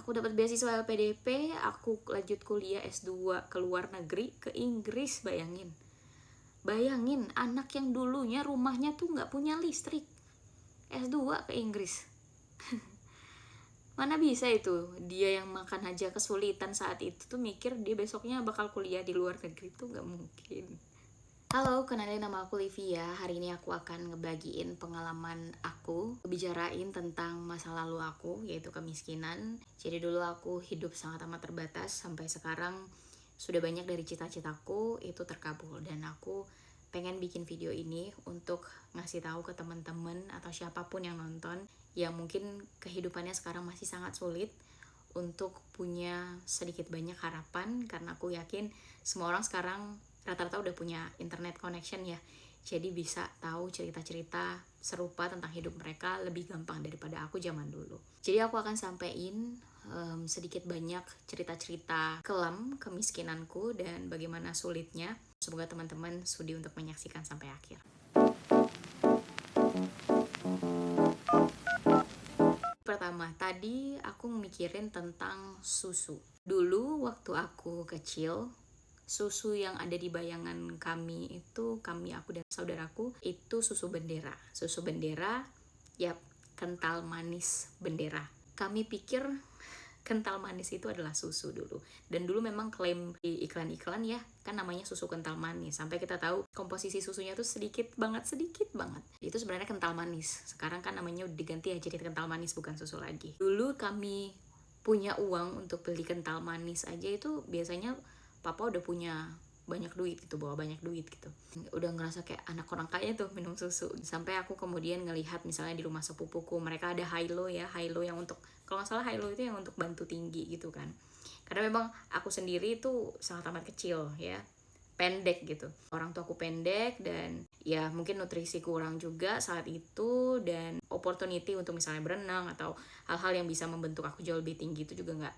Aku dapat beasiswa LPDP, aku lanjut kuliah S2 ke luar negeri, ke Inggris, bayangin. Bayangin, anak yang dulunya rumahnya tuh nggak punya listrik, S2 ke Inggris. Mana bisa itu, dia yang makan aja kesulitan saat itu tuh mikir dia besoknya bakal kuliah di luar negeri, tuh nggak mungkin. Halo, kenalin nama aku Livia. Hari ini aku akan ngebagiin pengalaman aku, bicarain tentang masa lalu aku, yaitu kemiskinan. Jadi dulu aku hidup sangat amat terbatas, sampai sekarang sudah banyak dari cita-citaku itu terkabul. Dan aku pengen bikin video ini untuk ngasih tahu ke teman-teman atau siapapun yang nonton, yang mungkin kehidupannya sekarang masih sangat sulit, untuk punya sedikit banyak harapan, karena aku yakin semua orang sekarang rata-rata udah punya internet connection ya, jadi bisa tahu cerita-cerita serupa tentang hidup mereka lebih gampang daripada aku zaman dulu. Jadi aku akan sampein sedikit banyak cerita-cerita kelam kemiskinanku dan bagaimana sulitnya. Semoga teman-teman sudi untuk menyaksikan sampai akhir. Pertama, tadi aku mikirin tentang susu. Dulu waktu aku kecil, susu yang ada di bayangan kami itu, aku dan saudaraku, itu susu bendera. Susu bendera, yap, kental manis bendera. Kami pikir kental manis itu adalah susu dulu. Dan dulu memang klaim di iklan-iklan ya, kan namanya susu kental manis. Sampai kita tahu komposisi susunya tuh sedikit banget. Itu sebenarnya kental manis. Sekarang kan namanya udah diganti ya jadi kental manis, bukan susu lagi. Dulu kami punya uang untuk beli kental manis aja itu biasanya papa udah punya banyak duit gitu, bawa banyak duit gitu. Udah ngerasa kayak anak orang kaya tuh minum susu. Sampai aku kemudian ngelihat misalnya di rumah sepupuku, mereka ada Hilo ya, Hilo yang untuk, kalau nggak salah Hilo itu yang untuk bantu tinggi gitu kan. Karena memang aku sendiri itu sangat amat kecil ya, pendek gitu. Orang tua aku pendek dan ya mungkin nutrisi kurang juga saat itu, dan opportunity untuk misalnya berenang atau hal-hal yang bisa membentuk aku jauh lebih tinggi itu juga nggak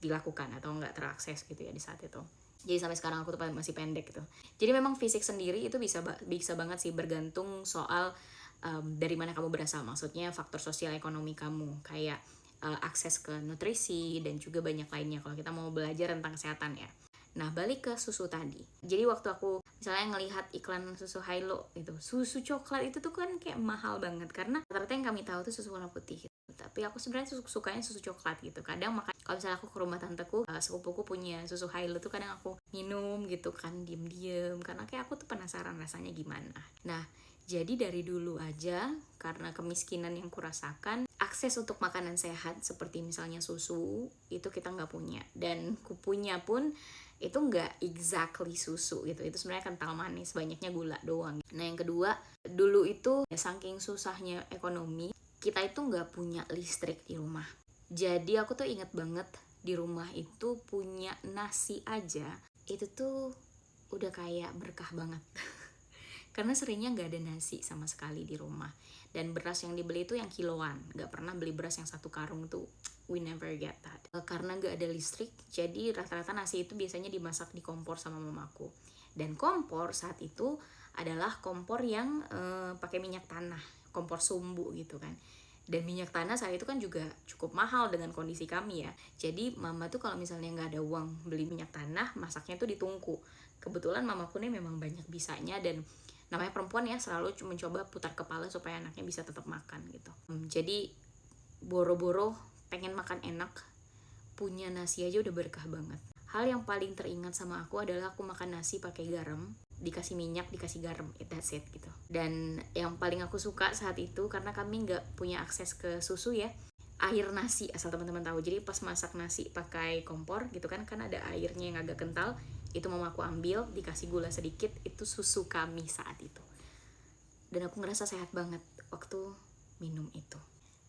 dilakukan atau nggak terakses gitu ya di saat itu. Jadi sampai sekarang aku tuh masih pendek gitu. Jadi memang fisik sendiri itu bisa banget sih bergantung soal dari mana kamu berasal. Maksudnya faktor sosial ekonomi kamu, kayak akses ke nutrisi dan juga banyak lainnya kalau kita mau belajar tentang kesehatan ya. Nah, balik ke susu tadi. Jadi waktu aku misalnya ngelihat iklan susu Hilo itu, susu coklat itu tuh kan kayak mahal banget, karena ternyata yang kami tahu tuh susu warna putih. Tapi aku sebenarnya sukanya susu coklat gitu. Kadang makan, kalau misalnya aku ke rumah tanteku, sepupuku punya susu Hilo tuh kadang aku minum gitu kan, diem-diem, karena kayak aku tuh penasaran rasanya gimana. Nah, jadi dari dulu aja, karena kemiskinan yang kurasakan, akses untuk makanan sehat seperti misalnya susu itu kita nggak punya, dan kupunya pun itu nggak exactly susu gitu, itu sebenarnya kental manis, banyaknya gula doang. Nah, yang kedua, dulu itu ya, saking susahnya ekonomi, kita itu nggak punya listrik di rumah. Jadi aku tuh inget banget di rumah itu punya nasi aja, itu tuh udah kayak berkah banget. Karena seringnya nggak ada nasi sama sekali di rumah. Dan beras yang dibeli itu yang kiloan, nggak pernah beli beras yang satu karung tuh. We never get that. Karena nggak ada listrik, jadi rata-rata nasi itu biasanya dimasak di kompor sama mamaku. Dan kompor saat itu adalah kompor yang pakai minyak tanah, kompor sumbu gitu kan. Dan minyak tanah saat itu kan juga cukup mahal dengan kondisi kami ya. Jadi mama tuh kalau misalnya nggak ada uang beli minyak tanah, masaknya tuh ditungku. Kebetulan mamaku nih memang banyak bisanya, dan namanya perempuan ya, selalu mencoba putar kepala supaya anaknya bisa tetap makan gitu. Jadi boro-boro pengen makan enak, punya nasi aja udah berkah banget. Hal yang paling teringat sama aku adalah aku makan nasi pakai garam, dikasih minyak, dikasih garam, that's it gitu. Dan yang paling aku suka saat itu, karena kami nggak punya akses ke susu ya, air nasi, asal teman-teman tahu. Jadi pas masak nasi pakai kompor gitu kan ada airnya yang agak kental, itu mama aku ambil, dikasih gula sedikit, itu susu kami saat itu. Dan aku ngerasa sehat banget waktu minum itu.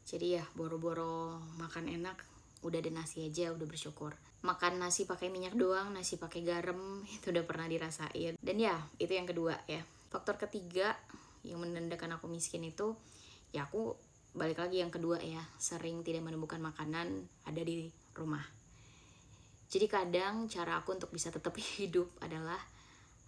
Jadi ya boro-boro makan enak, udah ada nasi aja udah bersyukur. Makan nasi pakai minyak doang, nasi pakai garam, itu udah pernah dirasain. Dan ya itu yang kedua ya. Faktor ketiga yang menandakan aku miskin itu, ya aku balik lagi yang kedua ya, sering tidak menemukan makanan ada di rumah. Jadi kadang cara aku untuk bisa tetap hidup adalah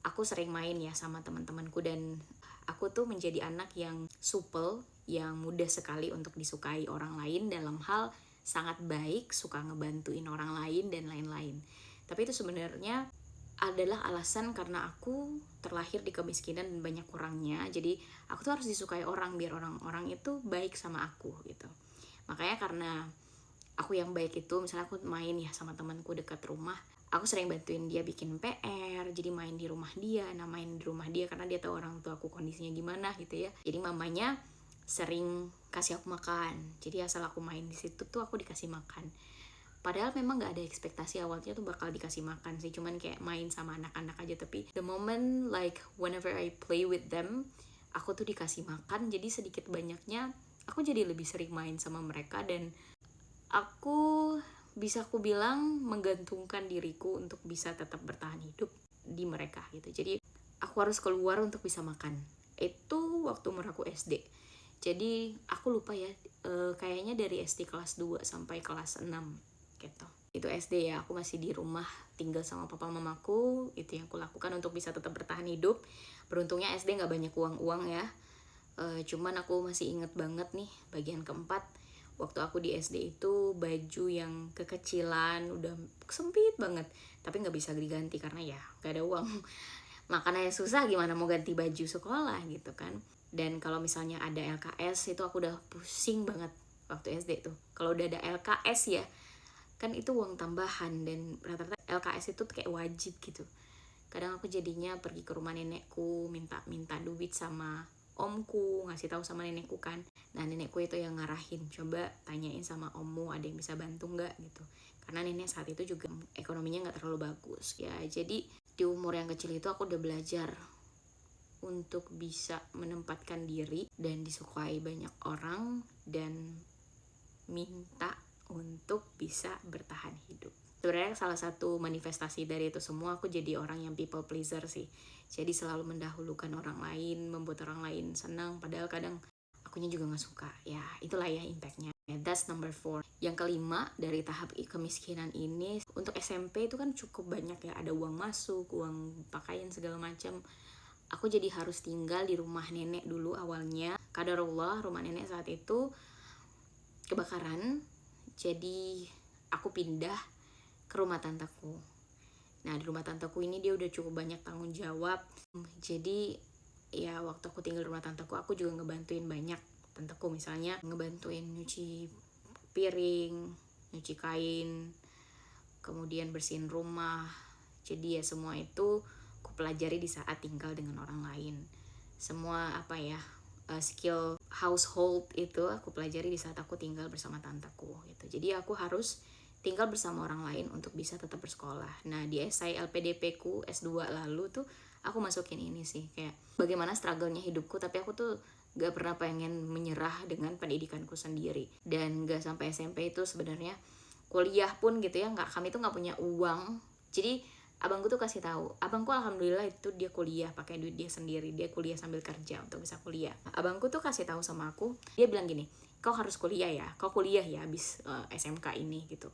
aku sering main ya sama teman-temanku, dan aku tuh menjadi anak yang supel, yang mudah sekali untuk disukai orang lain dalam hal sangat baik, suka ngebantuin orang lain dan lain-lain. Tapi itu sebenarnya adalah alasan karena aku terlahir di kemiskinan dan banyak kurangnya. Jadi aku tuh harus disukai orang biar orang-orang itu baik sama aku gitu. Makanya karena aku yang baik itu, misalnya aku main ya sama temanku dekat rumah, aku sering bantuin dia bikin PR, jadi main di rumah dia. Nah, main di rumah dia karena dia tahu orang tua aku kondisinya gimana gitu ya. Jadi mamanya sering kasih aku makan, jadi asal aku main di situ tuh aku dikasih makan. Padahal memang gak ada ekspektasi awalnya tuh bakal dikasih makan sih, cuman kayak main sama anak-anak aja. Tapi the moment like whenever I play with them, aku tuh dikasih makan, jadi sedikit banyaknya aku jadi lebih sering main sama mereka. Dan aku bisa aku bilang menggantungkan diriku untuk bisa tetap bertahan hidup di mereka gitu. Jadi aku harus keluar untuk bisa makan. Itu waktu umur aku SD. Jadi aku lupa ya, kayaknya dari SD kelas 2 sampai kelas 6 gitu. Itu SD ya, aku masih di rumah tinggal sama papa mamaku. Itu yang aku lakukan untuk bisa tetap bertahan hidup. Beruntungnya SD gak banyak uang-uang ya. Cuman aku masih inget banget nih bagian keempat. Waktu aku di SD itu baju yang kekecilan, udah sempit banget, tapi gak bisa diganti karena ya gak ada uang. Makannya susah, gimana mau ganti baju sekolah gitu kan. Dan kalau misalnya ada LKS itu aku udah pusing banget waktu SD tuh. Kalau udah ada LKS ya, kan itu uang tambahan, dan rata-rata LKS itu kayak wajib gitu. Kadang aku jadinya pergi ke rumah nenekku, minta duit sama omku, ngasih tahu sama nenekku kan. Nah, nenekku itu yang ngarahin, coba tanyain sama ommu ada yang bisa bantu nggak gitu. Karena nenek saat itu juga ekonominya nggak terlalu bagus ya. Jadi di umur yang kecil itu aku udah belajar untuk bisa menempatkan diri dan disukai banyak orang, dan minta untuk bisa bertahan hidup. Sebenarnya salah satu manifestasi dari itu semua, aku jadi orang yang people pleaser sih. Jadi selalu mendahulukan orang lain, membuat orang lain senang, padahal kadang akunya juga gak suka. Ya itulah ya impactnya. That's number 4. Yang kelima dari tahap kemiskinan ini, untuk SMP itu kan cukup banyak ya, ada uang masuk, uang pakaian segala macam. Aku jadi harus tinggal di rumah nenek dulu awalnya. Qadarullah, rumah nenek saat itu kebakaran, jadi aku pindah ke rumah tanteku. Nah, di rumah tanteku ini dia udah cukup banyak tanggung jawab. Jadi ya waktu aku tinggal di rumah tanteku, aku juga ngebantuin banyak tanteku, misalnya ngebantuin nyuci piring, nyuci kain, kemudian bersihin rumah. Jadi ya semua itu aku pelajari di saat tinggal dengan orang lain. Semua apa ya, skill household itu aku pelajari di saat aku tinggal bersama tanteku gitu. Jadi aku harus tinggal bersama orang lain untuk bisa tetap bersekolah. Nah, di SI LPDP ku S2 lalu tuh aku masukin ini sih, kayak bagaimana struggle-nya hidupku, tapi aku tuh gak pernah pengen menyerah dengan pendidikanku sendiri. Dan gak sampai SMP itu sebenarnya kuliah pun gitu ya, kami tuh gak punya uang. Jadi abangku tuh kasih tahu, abangku alhamdulillah itu dia kuliah pakai duit dia sendiri, dia kuliah sambil kerja untuk bisa kuliah. Abangku tuh kasih tahu sama aku, dia bilang gini, kau harus kuliah ya, kau kuliah ya abis SMK ini gitu.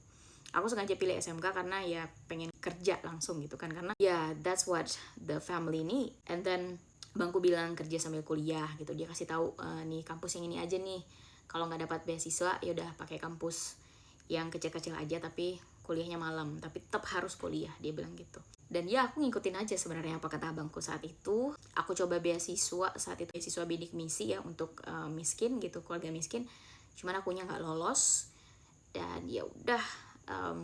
Aku sengaja pilih SMK karena ya pengen kerja langsung gitu kan, karena ya that's what the family need. And then bangku bilang kerja sambil kuliah gitu, dia kasih tahu nih kampus yang ini aja nih, kalau nggak dapat beasiswa ya udah pakai kampus yang kecil-kecil aja tapi kuliahnya malam, tapi tetap harus kuliah, dia bilang gitu. Dan ya aku ngikutin aja sebenarnya apa kata abangku saat itu. Aku coba beasiswa saat itu, beasiswa bidik misi ya untuk miskin gitu, keluarga miskin, cuman akunya nggak lolos. Dan ya udah,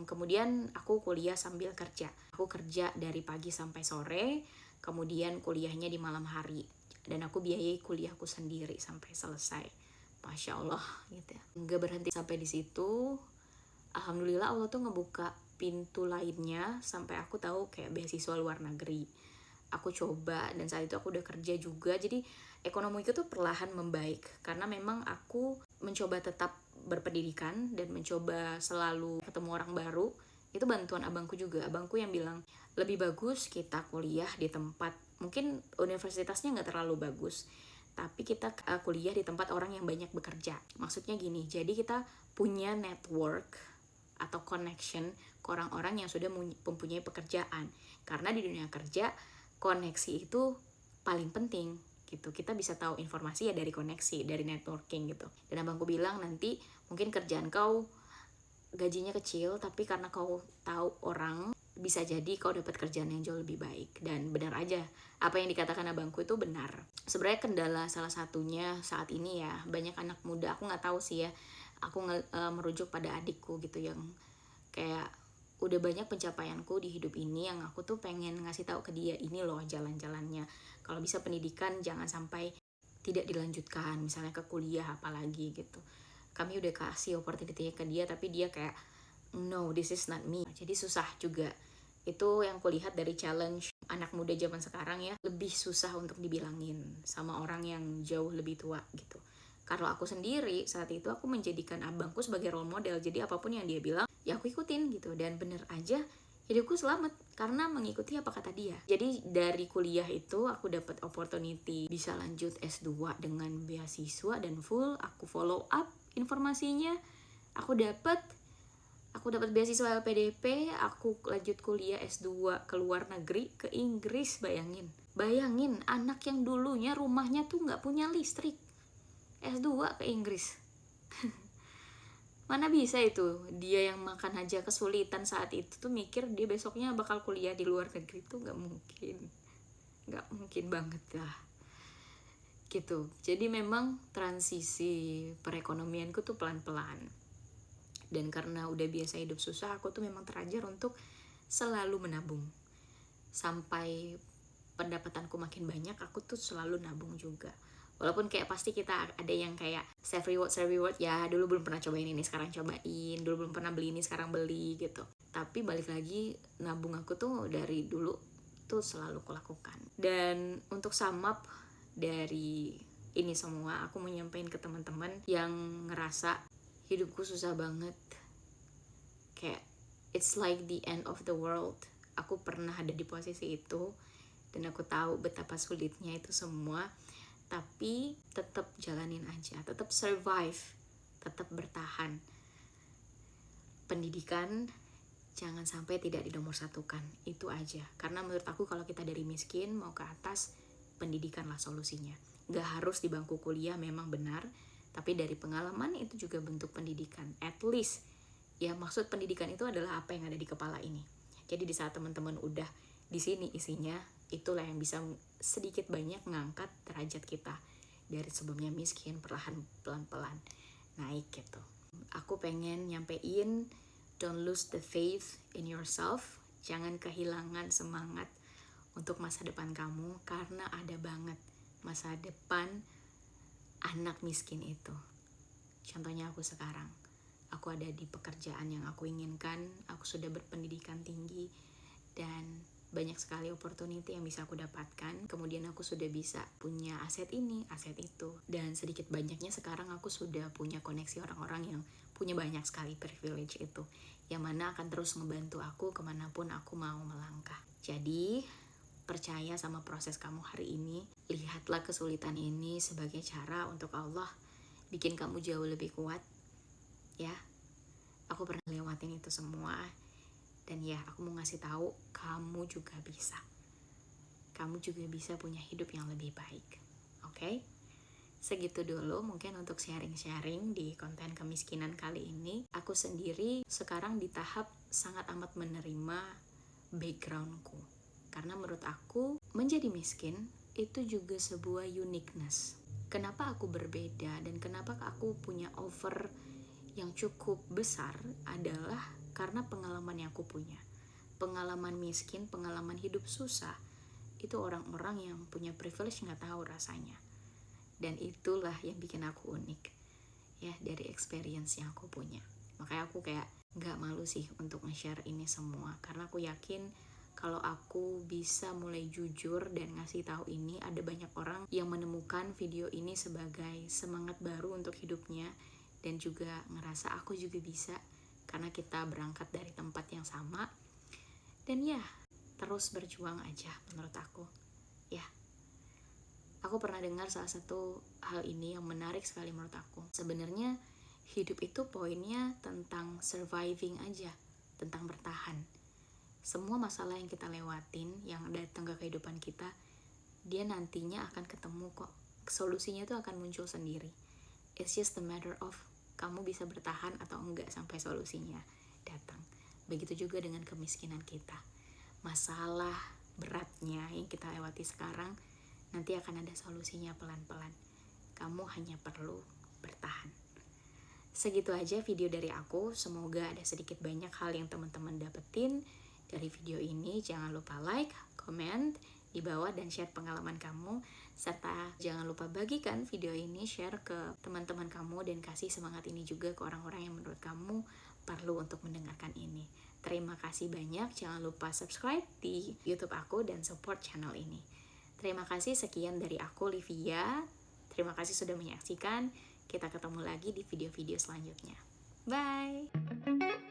kemudian aku kuliah sambil kerja. Aku kerja dari pagi sampai sore, kemudian kuliahnya di malam hari, dan aku biayai kuliahku sendiri sampai selesai. Masya Allah gitu ya. Nggak berhenti sampai di situ. Alhamdulillah Allah tuh ngebuka pintu lainnya sampai aku tahu kayak beasiswa luar negeri. Aku coba dan saat itu aku udah kerja juga. Jadi ekonomiku tuh perlahan membaik karena memang aku mencoba tetap berpendidikan dan mencoba selalu ketemu orang baru. Itu bantuan abangku juga. Abangku yang bilang lebih bagus kita kuliah di tempat, mungkin universitasnya nggak terlalu bagus, tapi kita kuliah di tempat orang yang banyak bekerja. Maksudnya gini, jadi kita punya network atau connection ke orang-orang yang sudah mempunyai pekerjaan. Karena di dunia kerja koneksi itu paling penting gitu. Kita bisa tahu informasi ya dari koneksi, dari networking gitu. Dan abangku bilang nanti mungkin kerjaan kau gajinya kecil, tapi karena kau tahu orang, bisa jadi kau dapat kerjaan yang jauh lebih baik. Dan benar aja, apa yang dikatakan abangku itu benar. Sebenarnya kendala salah satunya saat ini ya, banyak anak muda, aku nggak tahu sih ya, aku merujuk pada adikku gitu, yang kayak udah banyak pencapaianku di hidup ini, yang aku tuh pengen ngasih tahu ke dia, ini loh jalan-jalannya. Kalau bisa pendidikan jangan sampai tidak dilanjutkan, misalnya ke kuliah apalagi gitu. Kami udah kasih opportunity ke dia, tapi dia kayak no, this is not me. Jadi susah juga. Itu yang kulihat dari challenge anak muda zaman sekarang ya, lebih susah untuk dibilangin sama orang yang jauh lebih tua gitu. Kalau aku sendiri saat itu aku menjadikan abangku sebagai role model, jadi apapun yang dia bilang ya aku ikutin gitu. Dan bener aja hidupku selamat karena mengikuti apa kata dia. Jadi dari kuliah itu aku dapat opportunity bisa lanjut S2 dengan beasiswa dan full aku follow up informasinya. Aku dapat beasiswa LPDP, aku lanjut kuliah S2 ke luar negeri, ke Inggris. Bayangin anak yang dulunya rumahnya tuh nggak punya listrik, S2 ke Inggris. Mana bisa itu, dia yang makan aja kesulitan saat itu tuh mikir dia besoknya bakal kuliah di luar negeri. Tuh nggak mungkin banget lah gitu. Jadi memang transisi perekonomianku tuh pelan-pelan, dan karena udah biasa hidup susah, aku tuh memang terajar untuk selalu menabung. Sampai pendapatanku makin banyak, aku tuh selalu nabung juga. Walaupun kayak pasti kita ada yang kayak save reward ya, dulu belum pernah cobain ini sekarang cobain, dulu belum pernah beli ini sekarang beli gitu. Tapi balik lagi, nabung aku tuh dari dulu tuh selalu kulakukan. Dan untuk sum up dari ini semua, aku mau nyampein ke teman-teman yang ngerasa hidupku susah banget, kayak it's like the end of the world. Aku pernah ada di posisi itu dan aku tahu betapa sulitnya itu semua. Tapi tetap jalanin aja, tetap survive, tetap bertahan. Pendidikan jangan sampai tidak dinomorsatukan, itu aja. Karena menurut aku kalau kita dari miskin mau ke atas, pendidikanlah solusinya. Gak harus di bangku kuliah, memang benar, tapi dari pengalaman itu juga bentuk pendidikan. At least, ya maksud pendidikan itu adalah apa yang ada di kepala ini. Jadi di saat teman-teman udah di sini isinya, itulah yang bisa sedikit banyak ngangkat derajat kita dari sebelumnya miskin, perlahan pelan-pelan naik gitu. Aku pengen nyampein, don't lose the faith in yourself. Jangan kehilangan semangat untuk masa depan kamu, karena ada banget masa depan anak miskin itu. Contohnya aku sekarang, aku ada di pekerjaan yang aku inginkan, aku sudah berpendidikan tinggi, dan banyak sekali opportunity yang bisa aku dapatkan. Kemudian aku sudah bisa punya aset ini, aset itu, dan sedikit banyaknya sekarang aku sudah punya koneksi orang-orang yang punya banyak sekali privilege itu, yang mana akan terus ngebantu aku kemanapun aku mau melangkah. Jadi percaya sama proses kamu hari ini, lihatlah kesulitan ini sebagai cara untuk Allah bikin kamu jauh lebih kuat ya. Aku pernah lewatin itu semua. Dan ya, aku mau ngasih tahu, kamu juga bisa. Kamu juga bisa punya hidup yang lebih baik. Oke? Segitu dulu mungkin untuk sharing-sharing di konten kemiskinan kali ini. Aku sendiri sekarang di tahap sangat amat menerima backgroundku. Karena menurut aku, menjadi miskin itu juga sebuah uniqueness. Kenapa aku berbeda dan kenapa aku punya offer yang cukup besar adalah karena pengalaman yang aku punya. Pengalaman miskin, pengalaman hidup susah, itu orang-orang yang punya privilege nggak tahu rasanya. Dan itulah yang bikin aku unik ya, dari experience yang aku punya. Makanya aku kayak nggak malu sih untuk nge-share ini semua, karena aku yakin kalau aku bisa mulai jujur dan ngasih tahu ini, ada banyak orang yang menemukan video ini sebagai semangat baru untuk hidupnya, dan juga ngerasa aku juga bisa, karena kita berangkat dari tempat yang sama. Dan ya, terus berjuang aja menurut aku ya. Aku pernah dengar salah satu hal ini yang menarik sekali menurut aku. Sebenarnya hidup itu poinnya tentang surviving aja, tentang bertahan. Semua masalah yang kita lewatin, yang datang ke kehidupan kita, dia nantinya akan ketemu kok. Solusinya itu akan muncul sendiri. It's just a matter of kamu bisa bertahan atau enggak sampai solusinya datang. Begitu juga dengan kemiskinan kita. Masalah beratnya yang kita lewati sekarang nanti akan ada solusinya pelan-pelan. Kamu hanya perlu bertahan. Segitu aja video dari aku. Semoga ada sedikit banyak hal yang teman-teman dapetin dari video ini. Jangan lupa like, comment di bawah dan share pengalaman kamu, serta jangan lupa bagikan video ini, share ke teman-teman kamu, dan kasih semangat ini juga ke orang-orang yang menurut kamu perlu untuk mendengarkan ini. Terima kasih banyak. Jangan lupa subscribe di YouTube aku dan support channel ini. Terima kasih. Sekian dari aku, Livia. Terima kasih sudah menyaksikan. Kita ketemu lagi di video-video selanjutnya. Bye!